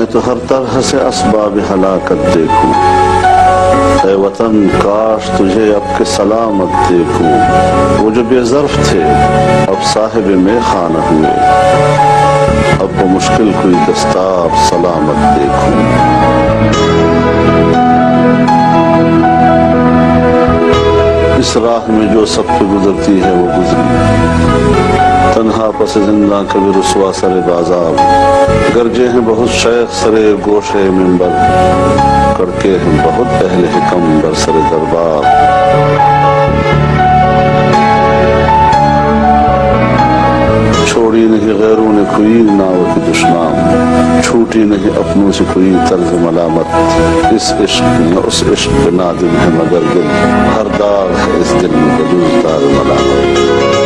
میں تو ہر طرح سے اسباب ہلاکت دیکھوں، اے وطن کاش تجھے اب کے سلامت دیکھوں، وہ جو بے ظرف تھے اب صاحب میں خانہ ہوئے، اب وہ مشکل کوئی دستار سلامت دیکھوں۔ اس راہ میں جو سب پہ گزرتی ہے وہ گزری، تنہا پس زندہ کبھی رسوا سر بازار، گرجے ہیں بہت شیخ سرے گوشے منبر، کڑکے ہیں بہت اہل حکم بر سر دربار۔ چھوڑی نہیں غیروں نے کوئی ناو کی دشنام، چھوٹی نہیں اپنوں سے کوئی طرز ملامت، اس عشق نہ اس عشق نادم ہے مگر دل، ہر داغ ہے اس دل میں بجز داغ ملامت۔